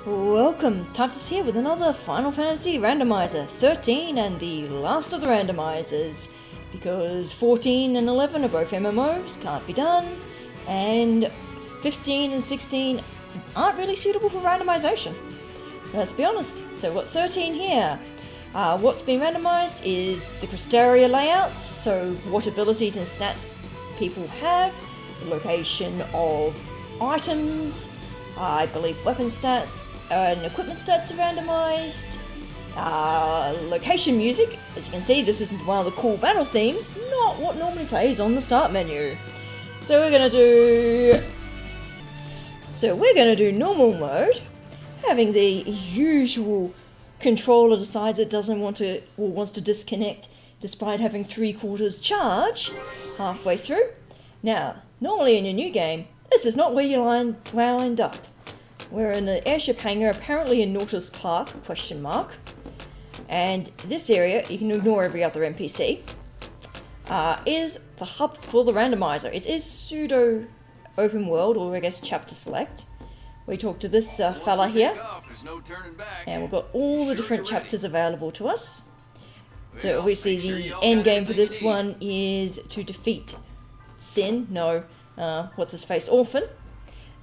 Welcome, Titus here with another Final Fantasy Randomizer, 13 and the last of the randomizers, because 14 and 11 are both MMOs, can't be done, and 15 and 16 aren't really suitable for randomization. Let's be honest. So we've got 13 here. What's been randomized is the Crystallia layouts, so what abilities and stats people have, the location of items, I believe weapon stats and equipment stats are randomized. Location music, as you can see, this is one of the cool battle themes, not what normally plays on the start menu. So we're gonna do normal mode, having the usual controller decides it doesn't want to or wants to disconnect despite having 3/4 charge halfway through. Now, normally in a new game, this is not where you lined up. We're in an airship hangar, apparently in Nautilus Park, ? And this area, you can ignore every other NPC, is the hub for the randomizer. It is pseudo open world, or I guess chapter select. We talk to this fella here, and we've got all the different chapters available to us. So obviously the end game for this one is to defeat Orphan.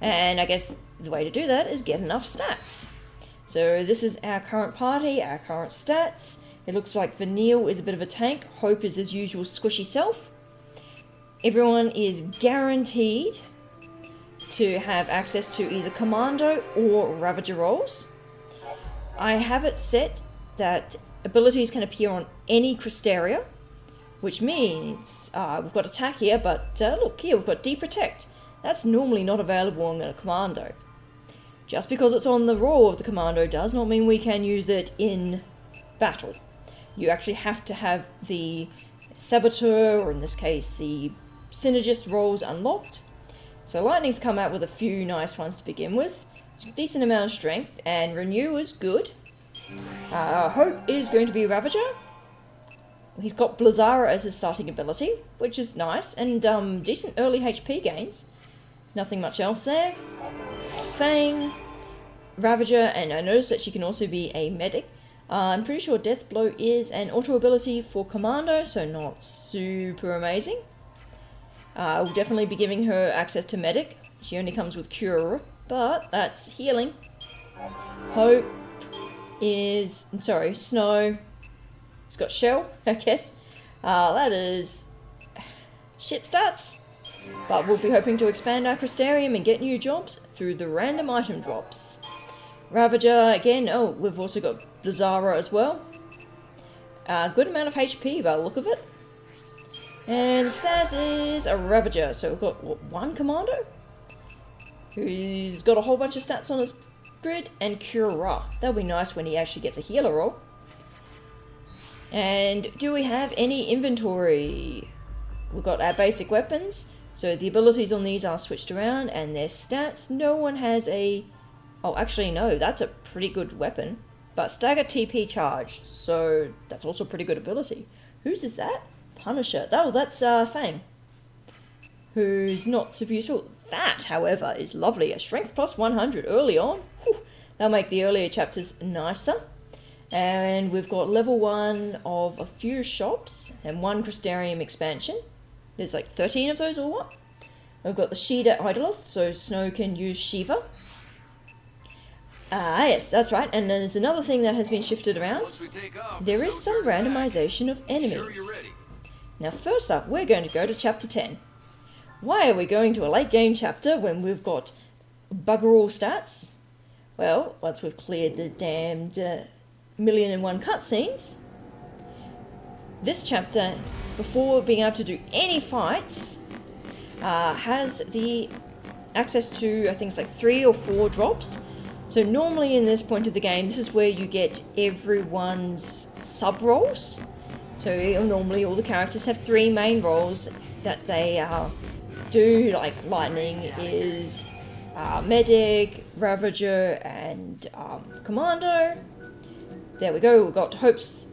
And I guess the way to do that is get enough stats. So this is our current party, our current stats. It looks like Vanille is a bit of a tank. Hope is his usual squishy self. Everyone is guaranteed to have access to either Commando or Ravager roles. I have it set that abilities can appear on any Crystallia, which means we've got attack here, but look here, we've got Deprotect. That's normally not available on the Commando. Just because it's on the role of the Commando does not mean we can use it in battle. You actually have to have the Saboteur, or in this case the Synergist roles unlocked. So Lightning's come out with a few nice ones to begin with. Decent amount of strength, and Renew is good. Hope is going to be Ravager. He's got Blizzara as his starting ability, which is nice, and decent early HP gains. Nothing much else there. Fang, Ravager, and I noticed that she can also be a medic. I'm pretty sure Death Blow is an auto ability for Commando, so not super amazing. We'll definitely be giving her access to medic. She only comes with Cure, but that's healing. Hope is... Snow. It's got Shell, I guess. That is... shit stats. But we'll be hoping to expand our Crystarium and get new jobs through the random item drops. Ravager, again, we've also got Blizzara as well. Good amount of HP by the look of it. And Saz is a Ravager, so we've got one Commando, who's got a whole bunch of stats on his grid, and Cura. That'll be nice when he actually gets a healer roll. And do we have any inventory? We've got our basic weapons, so the abilities on these are switched around, and their stats. No one has a... oh, actually no, that's a pretty good weapon. But Stagger TP charge, so that's also a pretty good ability. Whose is that? Punisher. Oh, that's Fang, who's not super useful. That, however, is lovely. A strength plus 100 early on. Whew. That'll make the earlier chapters nicer. And we've got level 1 of a few shops and 1 Crystarium expansion. There's like 13 of those or what? We've got the Sheeta Idolith, so Snow can use Shiva. Yes, that's right. And then there's another thing that has been shifted around. There is some randomization of enemies. Now first up, we're going to go to chapter 10. Why are we going to a late game chapter when we've got bugger all stats? Well, once we've cleared the damned 1,000,001 cutscenes, this chapter, before being able to do any fights, has the access to, I think it's like 3 or 4 drops. So normally in this point of the game, this is where you get everyone's sub-roles. So normally all the characters have 3 main roles that they do, like Lightning is Medic, Ravager, and Commando. There we go, we've got Hope's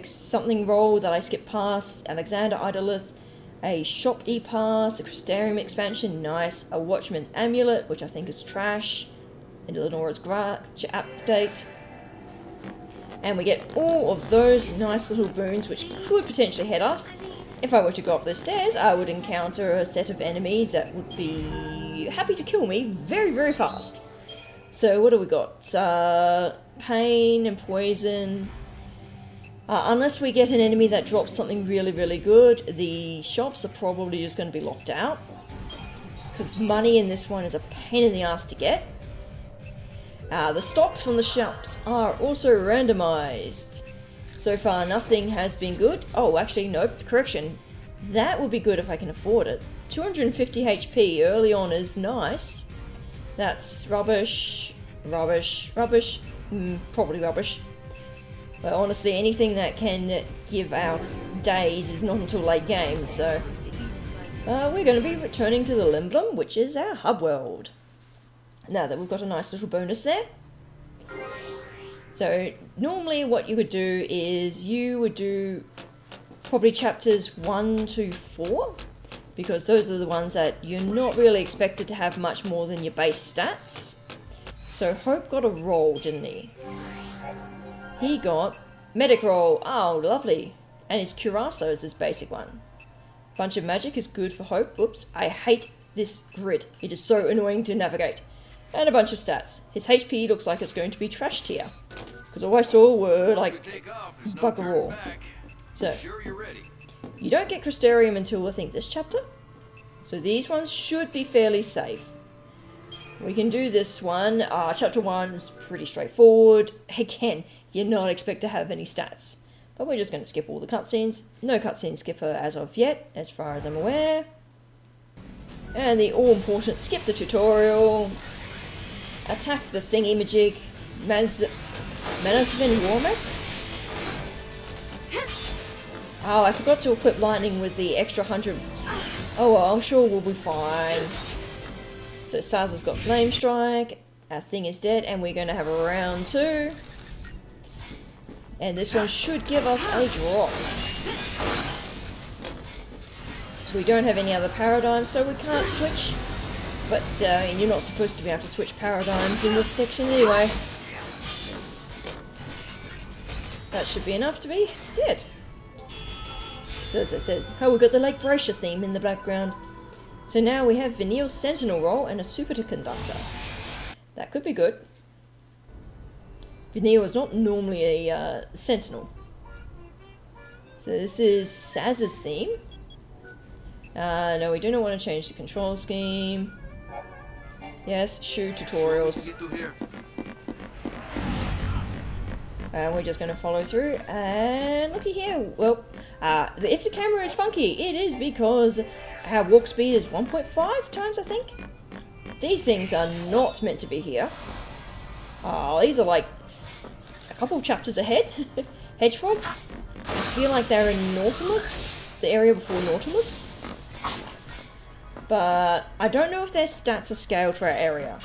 something role that I skipped past, Alexander Idolith, a Shop E-Pass, a Crystarium expansion, nice, a Watchman's Amulet, which I think is trash, into Lenora's garage update. And we get all of those nice little boons which could potentially head off. If I were to go up the stairs, I would encounter a set of enemies that would be happy to kill me very, very fast. So what do we got? Pain and poison. Unless we get an enemy that drops something really, really good, the shops are probably just going to be locked out. Because money in this one is a pain in the ass to get. The stocks from the shops are also randomized. So far nothing has been good. Oh, actually, nope, correction. That would be good if I can afford it. 250 HP early on is nice. That's rubbish, rubbish, rubbish, probably rubbish. But honestly, anything that can give out days is not until late game, so... we're going to be returning to the Limblom, which is our hub world. Now that we've got a nice little bonus there. So, normally what you would do is you would do probably chapters 1 to 4, because those are the ones that you're not really expected to have much more than your base stats. So Hope got a roll, didn't he? He got medic roll. Oh, lovely. And his Curaçao is his basic one. Bunch of magic is good for Hope. Whoops, I hate this grid. It is so annoying to navigate. And a bunch of stats. His HP looks like it's going to be trash tier. Because all I saw were like bugger all. So, you don't get Crystarium until I think this chapter. So these ones should be fairly safe. We can do this one. Chapter 1 is pretty straightforward. Again, you're not expected to have any stats. But we're just going to skip all the cutscenes. No cutscene skipper as of yet, as far as I'm aware. And the all-important skip the tutorial. Attack the thingy-majig. Manasvin Warmech? Oh, I forgot to equip lightning with the extra 100. Oh well, I'm sure we'll be fine. So Saza's got Flame Strike. Our thing is dead, and we're going to have a round 2. And this one should give us a drop. We don't have any other paradigms, so we can't switch. But you're not supposed to be able to switch paradigms in this section anyway. That should be enough to be dead. So as I said, oh, we've got the Lake Bracia theme in the background. So now we have Vanille's Sentinel roll and a Superconductor. That could be good. Vanille is not normally a Sentinel. So this is Saz's theme. No, we do not want to change the control scheme. Yes, shoe tutorials. And we're just going to follow through. And looky here. Well, if the camera is funky, it is because our walk speed is 1.5 times, I think. These things are not meant to be here. These are like a couple chapters ahead. Hedgehogs. I feel like they're in Nautilus, the area before Nautilus. But I don't know if their stats are scaled for our area.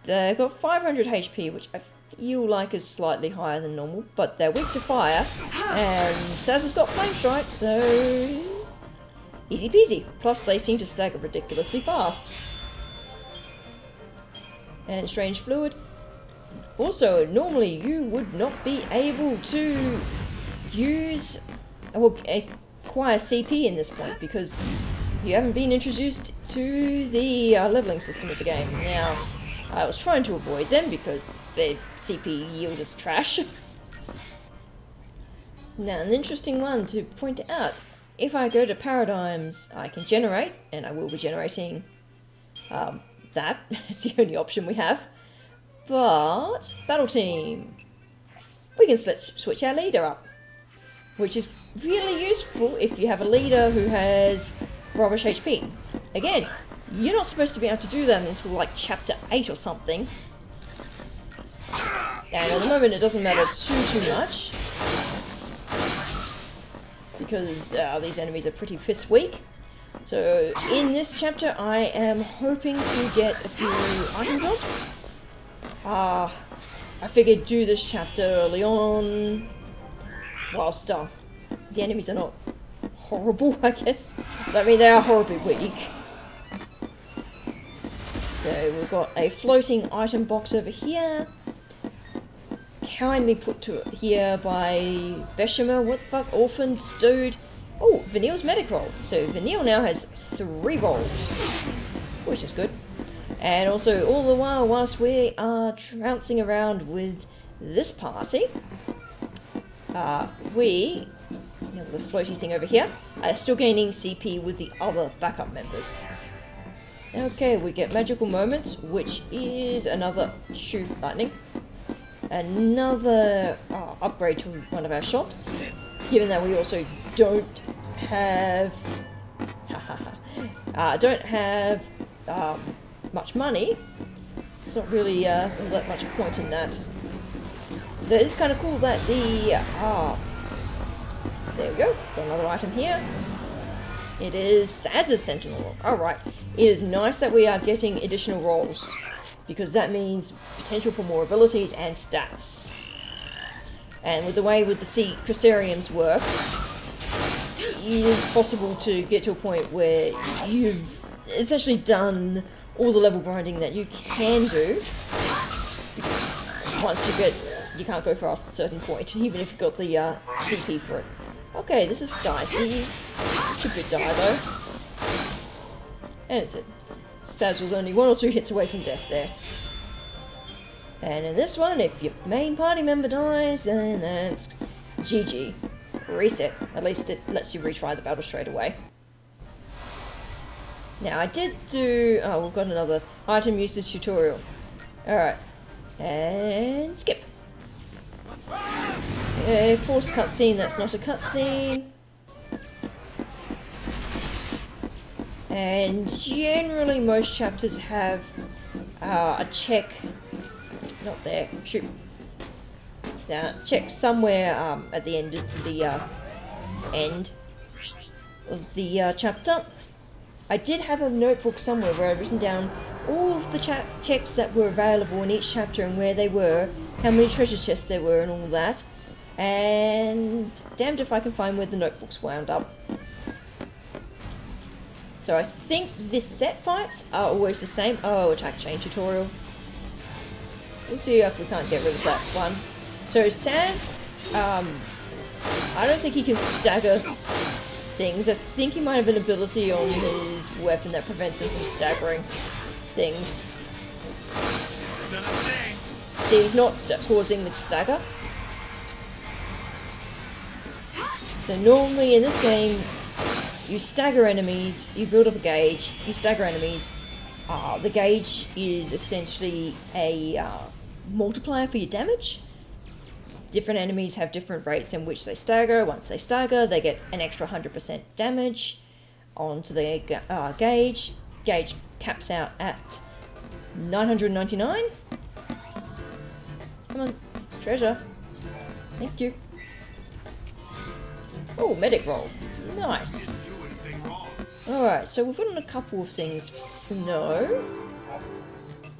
They've got 500 HP, which I feel like is slightly higher than normal, but they're weak to fire, and Saz has got Flame Strike, so easy peasy. Plus they seem to stagger ridiculously fast. And Strange Fluid. Also, normally you would not be able to use, well, acquire CP in this point, because you haven't been introduced to the leveling system of the game. Now, I was trying to avoid them because their CP yield is trash. Now, an interesting one to point out. If I go to Paradigms, I can generate, and I will be generating that. It's the only option we have. But, Battle Team. We can switch our leader up. Which is really useful if you have a leader who has rubbish HP. Again, you're not supposed to be able to do that until like chapter 8 or something. And at the moment it doesn't matter too much. Because these enemies are pretty piss weak. So in this chapter I am hoping to get a few item drops. I figured do this chapter early on. Whilst the enemies are not horrible, I guess. I mean, they are horribly weak. So we've got a floating item box over here. Kindly put to here by Beshemer. What the fuck? Orphans, dude. Oh, Vanille's medic roll. So Vanille now has 3 rolls, which is good. And also, all the while, whilst we are trouncing around with this party, we, the floaty thing over here, are still gaining CP with the other backup members. Okay, we get magical moments, which is another shoot lightning. Another upgrade to one of our shops, given that we also don't have much money. It's not really that much point in that. So it's kind of cool that the there we go, got another item here. It is Saz's Sentinel. Alright, it is nice that we are getting additional rolls, because that means potential for more abilities and stats. And with the way the sea cruceriums work, it is possible to get to a point where you've essentially done all the level grinding that you can do, because once you can't go past a certain point, even if you've got the CP for it. Okay, this is dicey. Should be die though. And it's it. Saz was only 1 or 2 hits away from death there. And in this one, if your main party member dies, then that's GG. Reset. At least it lets you retry the battle straight away. Now I did do... oh, we've got another item usage tutorial. Alright. And skip. Forced cutscene, that's not a cutscene. And generally most chapters have a check, not there, shoot. Check somewhere at the end of the chapter. I did have a notebook somewhere where I'd written down all of the checks that were available in each chapter and where they were, how many treasure chests there were and all that. And damned if I can find where the notebooks wound up. So I think this set fights are always the same. Oh, attack chain tutorial. We'll see if we can't get rid of that one. So Saz, I don't think he can stagger things. I think he might have an ability on his weapon that prevents him from staggering things. See, he's not causing the stagger. So normally in this game, you stagger enemies, you build up a gauge, you stagger enemies. The gauge is essentially a multiplier for your damage. Different enemies have different rates in which they stagger. Once they stagger, they get an extra 100% damage onto the gauge. Gauge caps out at 999. Come on, treasure. Thank you. Oh, medic roll. Nice. Alright, so we've gotten a couple of things for Snow.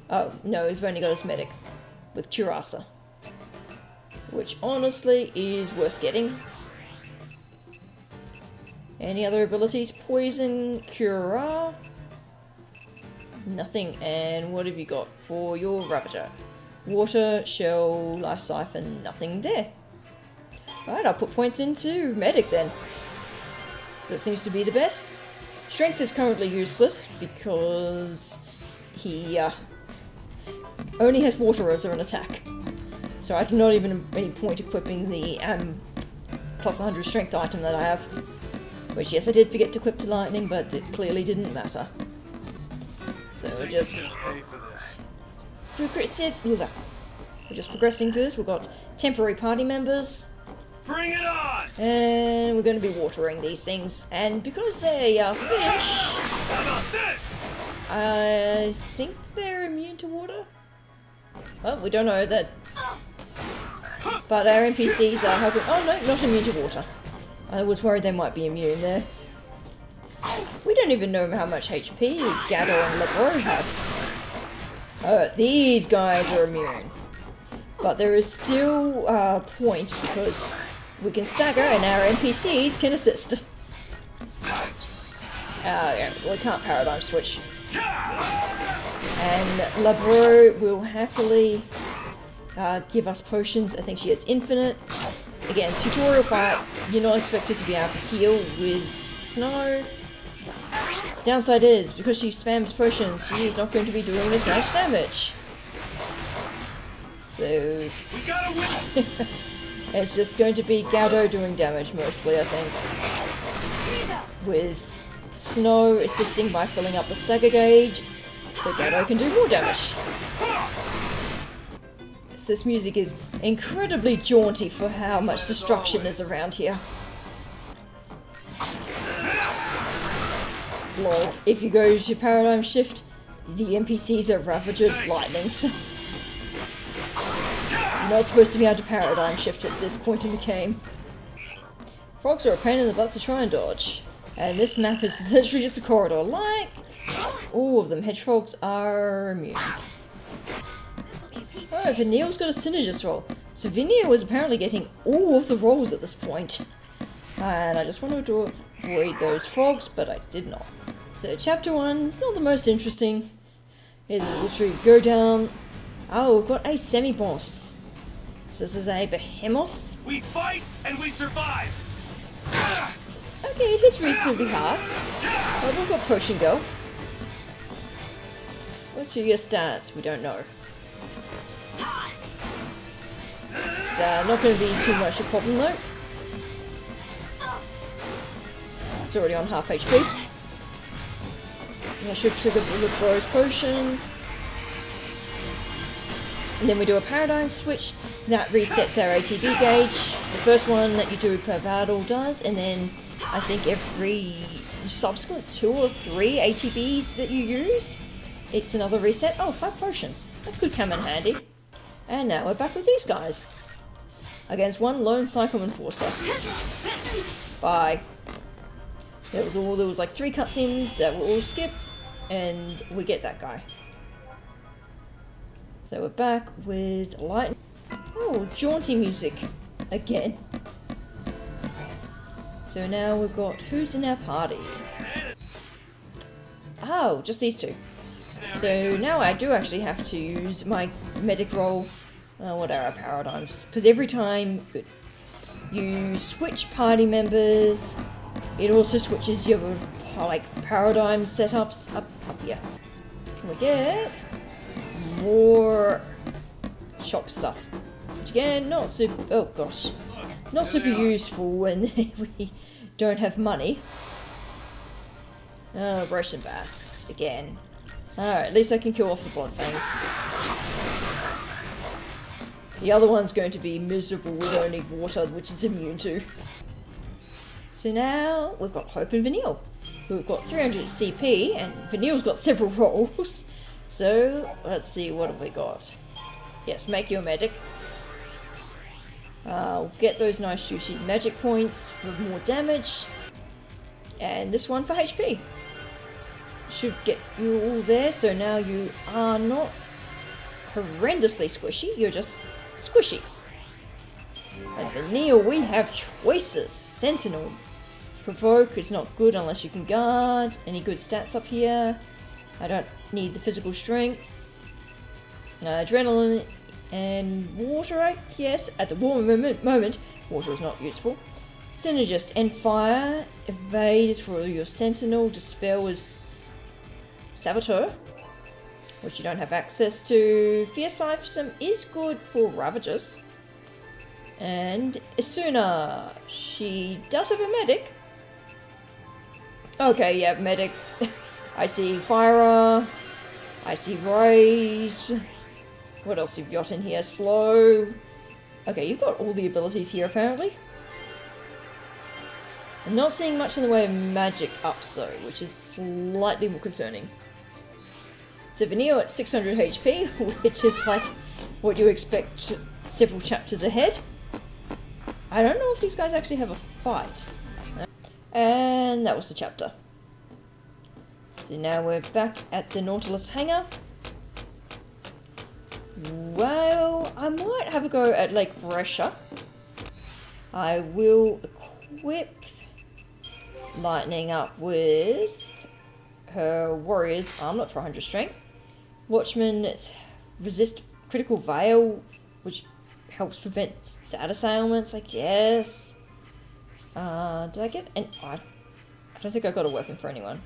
Oh, no, we've only got his medic with Curasa, which honestly is worth getting. Any other abilities? Poison, Cura. Nothing. And what have you got for your Ravager? Water, Shell, Life Siphon, nothing there. Right, I'll put points into Medic then. So that seems to be the best. Strength is currently useless because he only has water as an attack. So I do not even any point equipping the plus 100 strength item that I have. Which, yes, I did forget to equip to lightning, but it clearly didn't matter. So we're just... We're just progressing through this. We've got temporary party members. Bring it on! And we're going to be watering these things. And because they are fish... How about this? I think they're immune to water? Well, we don't know that. But our NPCs are hoping... Oh no, not immune to water. I was worried they might be immune there. We don't even know how much HP Gatto and Lebro have. These guys are immune. But there is still a point because we can stagger and our NPCs can assist. Yeah, we can't paradigm switch. And Labro will happily give us potions. I think she has infinite. Again, tutorial fight. You're not expected to be able to heal with snow. Downside is, because she spams potions, she is not going to be doing as much damage. So We gotta win. it's just going to be Gado doing damage mostly, I think. With Snow assisting by filling up the stagger gauge, so Gado can do more damage. So this music is incredibly jaunty for how much destruction is around here. Lol, if you go to Paradigm Shift, the NPCs are Ravager Lightnings. You're not supposed to be able to Paradigm Shift at this point in the game. Frogs are a pain in the butt to try and dodge. And this map is literally just a corridor, like all of them. Hedgehogs are immune. Oh, Vanille's got a synergist roll. So Vineo was apparently getting all of the rolls at this point. And I just wanted to avoid those frogs, but I did not. So chapter 1 is not the most interesting. It's literally go down. Oh, we've got a semi-boss. So this is a behemoth. We fight and we survive. Okay, it hits reasonably hard. But we've got Potion Girl. What's your stats? We don't know. It's not going to be too much a problem though. It's already on half HP. And I should trigger Bullet Bros Potion. And then we do a paradigm switch. That resets our ATB gauge. The first one that you do per battle does, and then I think every subsequent 2 or 3 ATBs that you use, it's another reset. Oh, 5 potions. That could come in handy. And now we're back with these guys. Against one lone Psycho Enforcer. Bye. There was like 3 cutscenes that were all skipped, and we get that guy. So we're back with light. Oh, jaunty music again. So now we've got who's in our party? Oh, just these 2. So now I do actually have to use my medic roll. What are our paradigms? Because every time you switch party members, it also switches your like paradigm setups up here. Can we get more shop stuff? Which again, not super. Oh gosh, not super useful when we don't have money. Russian Bass again. Alright, at least I can kill off the Blood Fangs. The other one's going to be miserable with only water, which it's immune to. So now we've got Hope and Vanille, who've got 300 CP, and Vanille's got several rolls. So let's see, what have we got? Yes, make your medic. Get those nice juicy magic points for more damage. And this one for HP. Should get you all there, so now you are not horrendously squishy, you're just squishy. And for Neil, we have choices. Sentinel. Provoke is not good unless you can guard. Any good stats up here? I don't need the physical strength. Adrenaline and water, I guess. At the moment, water is not useful. Synergist and fire. Evade is for your sentinel. Dispel is saboteur, which you don't have access to. Fierce Siphon is good for Ravagers. And Isuna, she does have a medic. Okay, yeah, medic. I see Fire. I see Raise. What else you've got in here? Slow. Okay, you've got all the abilities here apparently. I'm not seeing much in the way of magic ups though, which is slightly more concerning. So Vanille at 600 HP, which is like what you expect several chapters ahead. I don't know if these guys actually have a fight. And that was the chapter. So now we're back at the Nautilus hangar. Well, I might have a go at Lake Brescia. I will equip Lightning up with her Warrior's Armlet for 100 strength. Watchman, it's resist critical veil, which helps prevent status ailments, I guess. Did I get an... I don't think I got it working for anyone.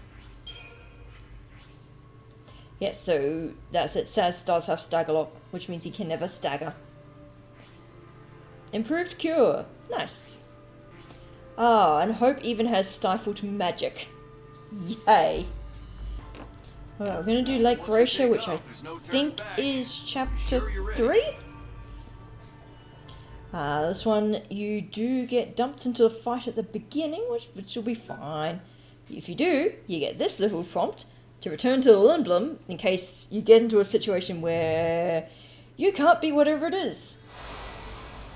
Yeah, so that's it. Saz does have stagger lock, which means he can never stagger. Improved cure. Nice. Ah, and Hope even has stifled magic. Yay. Alright, we're going to do Lake Gracia, which I think is chapter 3? This one, you do get dumped into a fight at the beginning, which will be fine. If you do, you get this little prompt to return to the Lindblom in case you get into a situation where you can't be whatever it is.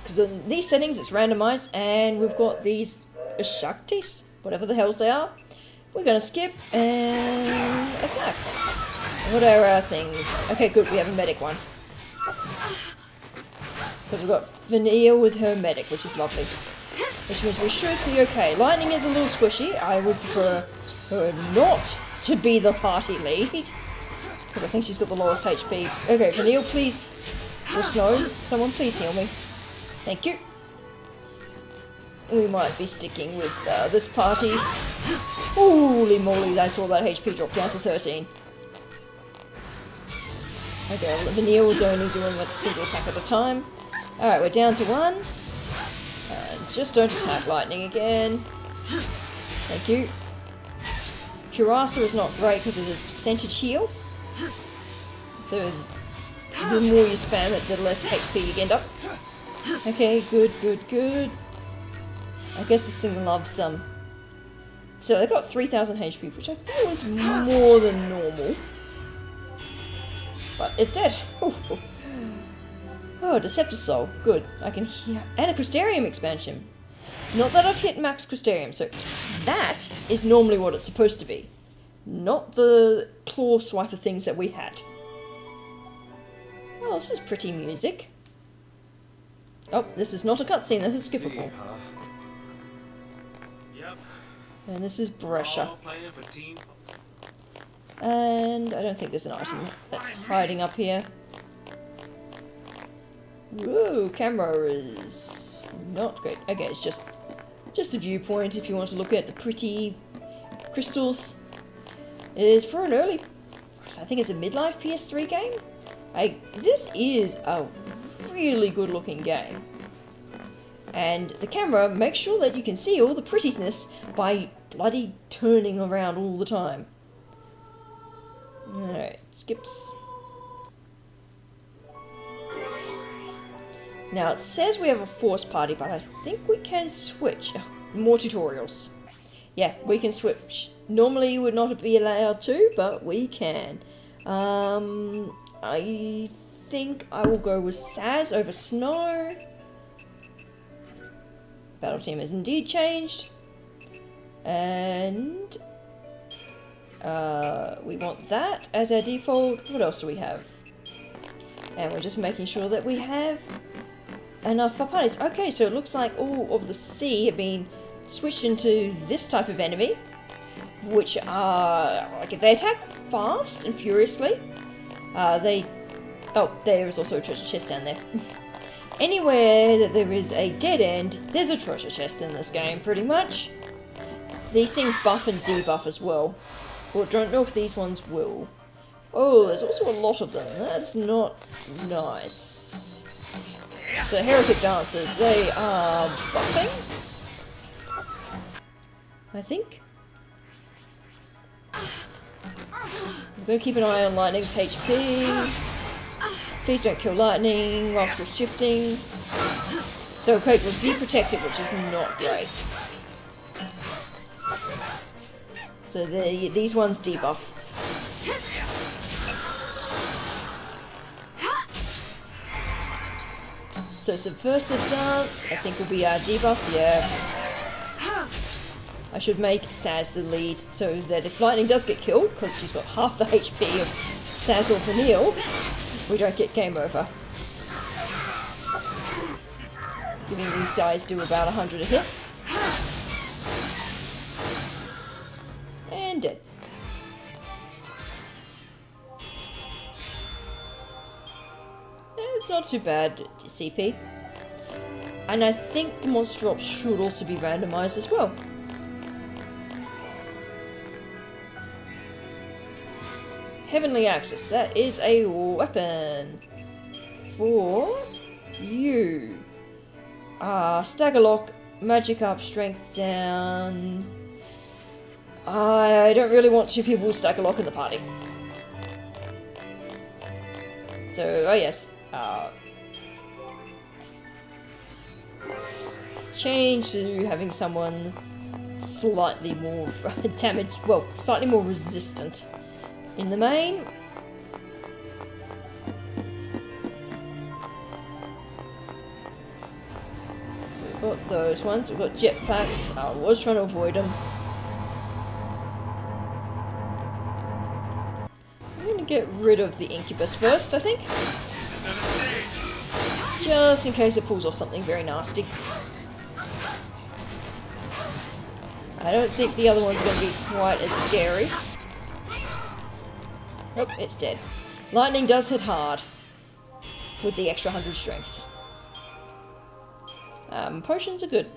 Because in these settings, it's randomized, and we've got these Shaktis, whatever the hells they are. We're going to skip and attack. What are our things? Okay, good, we have a medic one. Because we've got Vanille with her medic, which is lovely. Which means we should be okay. Lightning is a little squishy. I would prefer her not to be the party lead. Because I think she's got the lowest HP. Okay, Vanille, please. Or Snow, someone please heal me. Thank you. We might be sticking with this party. Holy moly, I saw that HP drop down to 13. Okay, well, Vanille is only doing a single attack at a time. Alright, we're down to 1. Just don't attack lightning again. Thank you. Curasa is not great because of his percentage heal. So, the more you spam it, the less HP you end up. Okay, good, good, good. I guess this thing loves some. So I got 3,000 HP, which I thought was more than normal. But it's dead. Ooh. Oh, Deceptor Soul. Good. I can hear. And a Crystarium expansion. Not that I've hit max Crystarium, so that is normally what it's supposed to be. Not the claw swiper things that we had. Oh, this is pretty music. Oh, this is not a cutscene, that is skippable. Yep. And this is Brescia. All playing for team. And I don't think there's an item that's hiding up here. Whoa, camera is not great. Okay, it's just a viewpoint if you want to look at the pretty crystals. It is for an early, I think it's a midlife PS3 game. This is a really good looking game. And the camera makes sure that you can see all the prettiness by bloody turning around all the time. Alright, skips. Now it says we have a force party, but I think we can switch. More tutorials. Yeah, we can switch. Normally you would not be allowed to, but we can. I think I will go with Saz over Snow. Battle team has indeed changed. And we want that as our default. What else do we have? And we're just making sure that we have enough for parties. Okay, so it looks like all of the C have been switched into this type of enemy, which are like they attack fast and furiously. Oh, there is also a treasure chest down there. Anywhere that there is a dead end, there's a treasure chest in this game, pretty much. These things buff and debuff as well. Well, don't know if these ones will. Oh, there's also a lot of them. That's not nice. So, Heretic Dancers, they are buffing, I think. I'm going to keep an eye on Lightning's HP. Please don't kill Lightning whilst we're shifting. So, okay, we'll de-protect it, which is not great. So, these ones debuff. So, Subversive Dance, I think will be our debuff, yeah. I should make Saz the lead so that if Lightning does get killed, because she's got half the HP of Saz or Vanille, we don't get game over. Giving these guys do about 100 a hit. And dead. too bad, CP. And I think the monster drops should also be randomized as well. Heavenly Axis, that is a weapon for you. Stagger lock, magic up, strength down. I don't really want two people with stagger lock in the party. So, oh yes, change to having someone slightly more damage, well, slightly more resistant in the main. So we've got those ones, we've got jetpacks, I was trying to avoid them. I'm going to get rid of the incubus first, I think. Just in case it pulls off something very nasty. I don't think the other one's going to be quite as scary. Nope, it's dead. Lightning does hit hard with the extra 100 strength. Potions are good.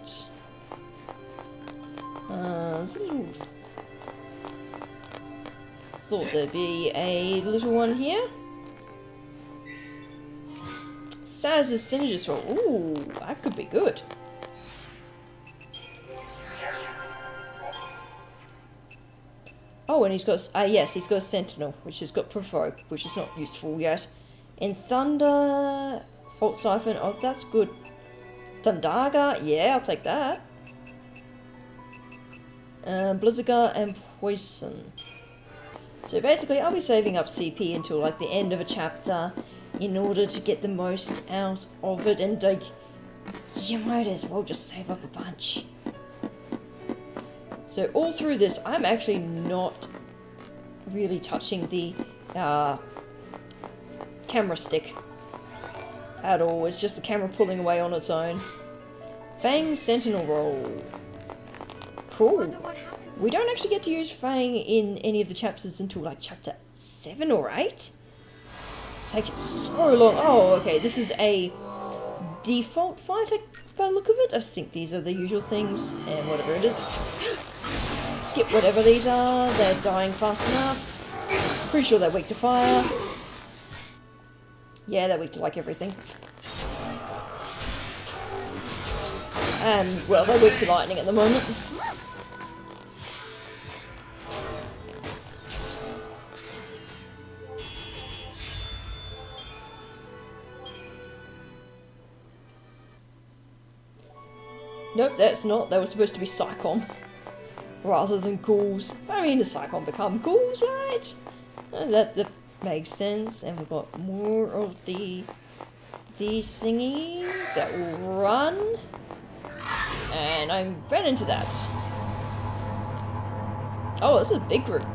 Thought there'd be a little one here. Saz's Synergist roll. Ooh, that could be good. Oh, and he's got, yes, he's got a Sentinel, which has got Provoke, which is not useful yet. In Thunder, Fault Siphon, oh, that's good. Thundaga, yeah, I'll take that. Blizzardgar and Poison. So basically, I'll be saving up CP until like the end of a chapter in order to get the most out of it, and like, you might as well just save up a bunch. So all through this, I'm actually not really touching the camera stick at all. It's just the camera pulling away on its own. Fang Sentinel roll. Cool. We don't actually get to use Fang in any of the chapters until like chapter 7 or 8. It's taken so long. Oh, okay. This is a default fight by the look of it. I think these are the usual things, and whatever it is. Skip whatever these are, they're dying fast enough. Pretty sure they're weak to fire. Yeah, they're weak to like everything. And, well, they're weak to lightning at the moment. Nope, that's not. That was supposed to be Psychom. Rather than ghouls. I mean, the Psychon become ghouls, right? That makes sense. And we've got more of these thingies that will run. And I ran into that. Oh, this is a big group.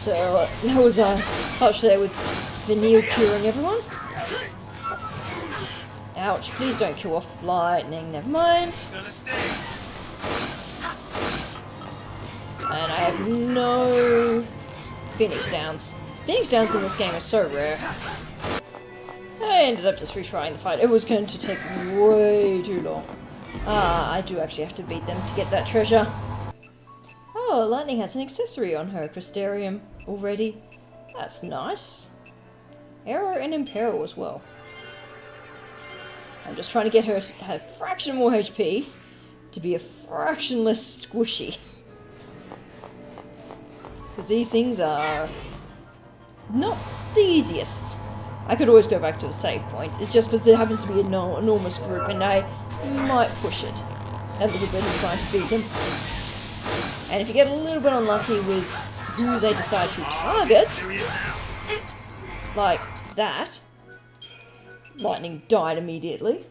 So that was a touch there with Vanille curing everyone. Ouch, please don't kill off lightning, never mind. And I have no Phoenix Downs. Phoenix Downs in this game are so rare. I ended up just retrying the fight. It was going to take way too long. I do actually have to beat them to get that treasure. Oh, Lightning has an accessory on her Crystarium already. That's nice. Arrow and Imperil as well. I'm just trying to get her to have a fraction more HP to be a fraction less squishy. Because these things are not the easiest. I could always go back to a save point. It's just because there happens to be an enormous group and I might push it a little bit in trying to beat them. And if you get a little bit unlucky with who they decide to target, like that, Lightning died immediately.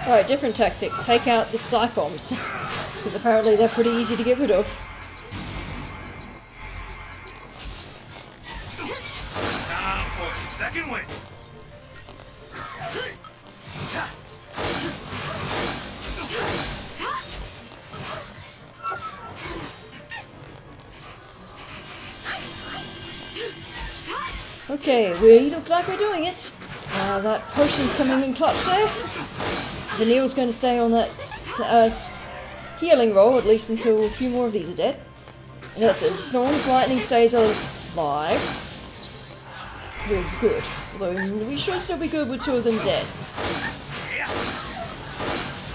Alright, different tactic. Take out the psychoms. Because apparently they're pretty easy to get rid of. Time for a second win. Okay, we look like we're doing it. That potion's coming in clutch there. Vanille's going to stay on that healing roll, at least until a few more of these are dead. And that says, as long as lightning stays alive, we're good. Although we should still be good with 2 of them dead.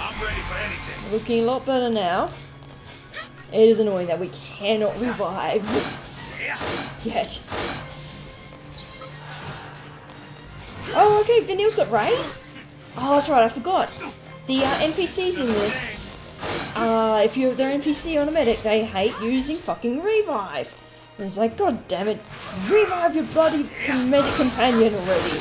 I'm ready for anything. Looking a lot better now. It is annoying that we cannot revive yet. Oh, okay, Vanille's got raised. Oh, that's right, I forgot. The NPCs in this, if you're their NPC on a medic, they hate using fucking revive. And it's like, god damn it, revive your bloody medic companion already.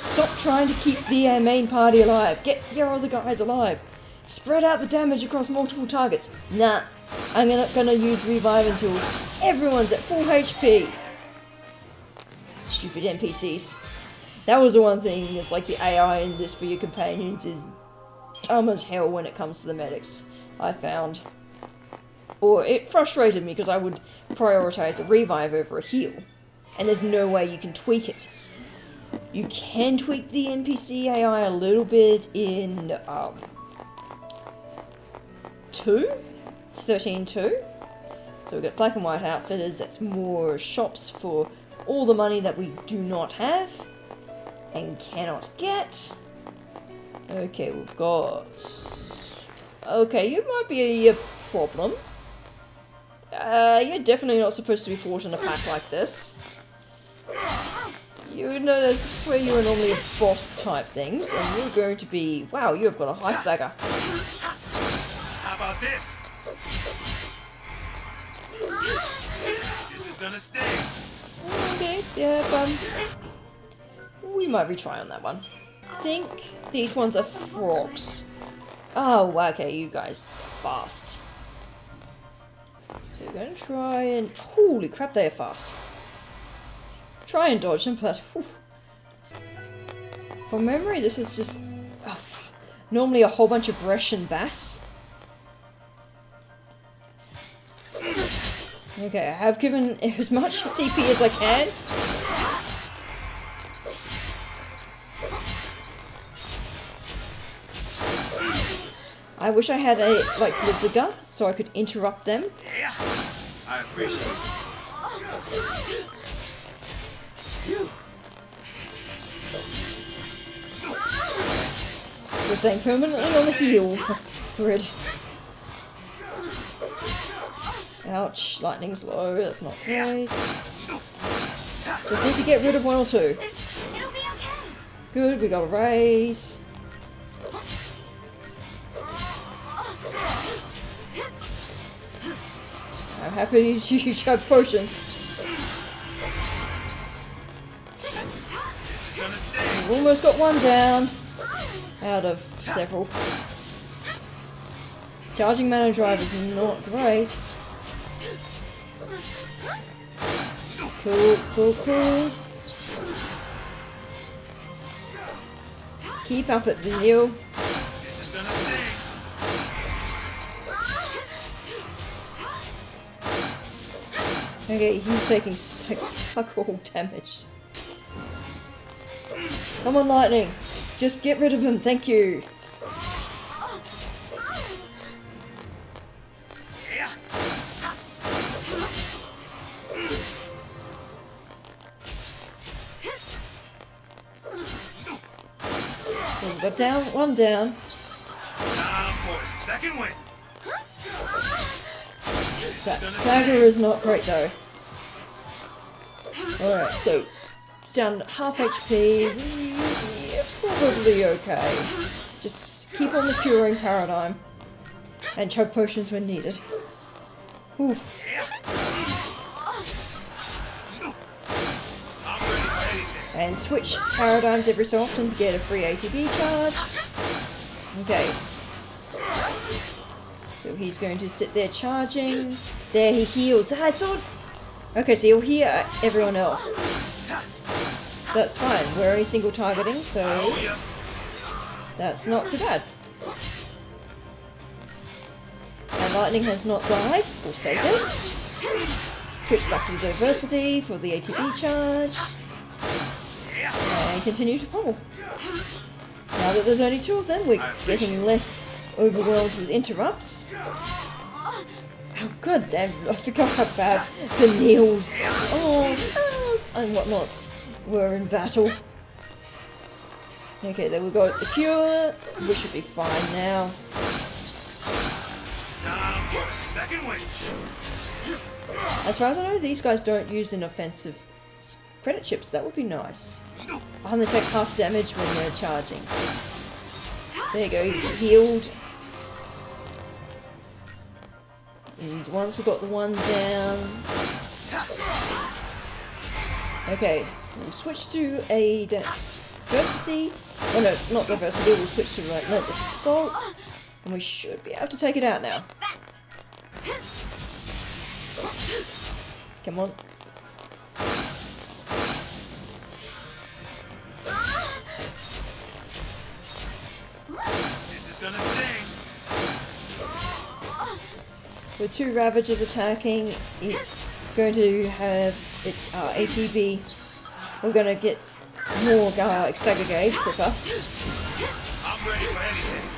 Stop trying to keep the main party alive. Get your other guys alive. Spread out the damage across multiple targets. Nah, I'm not gonna use revive until everyone's at full HP. Stupid NPCs. That was the one thing, it's like the AI in this for your companions is dumb as hell when it comes to the medics, I found. Or it frustrated me because I would prioritize a revive over a heal. And there's no way you can tweak it. You can tweak the NPC AI a little bit in 13.2. So we've got black and white outfitters, that's more shops for all the money that we do not have and cannot get. Okay, we've got... Okay, you might be a problem. You're definitely not supposed to be fought in a pack like this. You know, that's where you are normally a boss type things, and you're going to be... Wow, you have got a high stagger. How about this? This is gonna stay. Okay, yeah, we might retry on that one. I think these ones are frogs. Oh, okay, you guys fast. So we're going to try and... Holy crap, they are fast. Try and dodge them, but... Whew. From memory, this is just... normally a whole bunch of Bresh and Bass. Okay, I have given as much CP as I can. I wish I had a, like, Lizziger, so I could interrupt them. Yeah, I appreciate it. We're staying permanently on the heel grid. Ouch, lightning's low, that's not great. Just need to get rid of 1 or 2. It'll be okay. Good, we got a raise. I'm happy to chug potions. We've almost got 1 down. Out of several. Charging mana drive is not great. Cool, cool, cool. Keep up at the hill. This is gonna stay. Okay, he's taking fuck all damage. Come on, lightning. Just get rid of him, thank you. We've got down, 1 down. Time for a second win. That stagger is not great though. Alright, so it's down half HP. Yeah, probably okay. Just keep on the curing paradigm. And chug potions when needed. Whew. And switch paradigms every so often to get a free ATB charge. Okay. So he's going to sit there charging. There he heals. I thought... Okay, so he'll heal everyone else. That's fine. We're only single targeting, so... That's not too bad. And lightning has not died. We'll stay dead. Switch back to diversity for the ATB charge. And continue to pummel. Now that there's only two of them, we're getting less overwhelmed with interrupts. Oh god damn, I forgot how bad the Neils, and whatnots were in battle. Okay, then we've got the cure. We should be fine now. Time for a second wind. As far as I know, these guys don't use an offensive credit chips. That would be nice. And they take half damage when they're charging. There you go, he's healed. And once we've got the one down... Okay, we'll switch to a diversity. Oh no, not diversity, we'll switch to relentless assault. And we should be able to take it out now. Come on. This is gonna sting. With two Ravagers attacking, it's going to have its ATB. We're going to get more stagger gauge quicker. I'm ready for anything.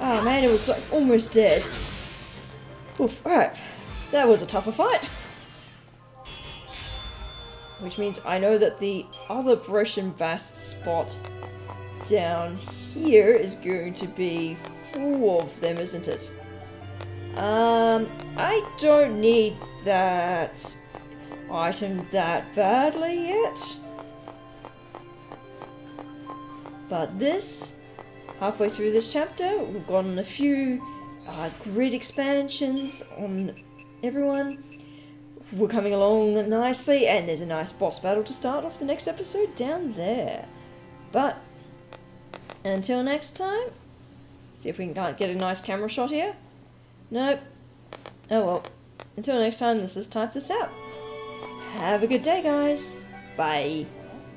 Oh man, it was like almost dead. Oof, alright. That was a tougher fight. Which means I know that the other Broshen Bass spot down here is going to be full of them, isn't it? I don't need that item that badly yet. But this, halfway through this chapter, we've gotten a few grid expansions on everyone. We're coming along nicely, and there's a nice boss battle to start off the next episode down there. But until next time, see if we can't get a nice camera shot here. Nope. Oh well. Until next time, this is Type This Out. Have a good day, guys. Bye.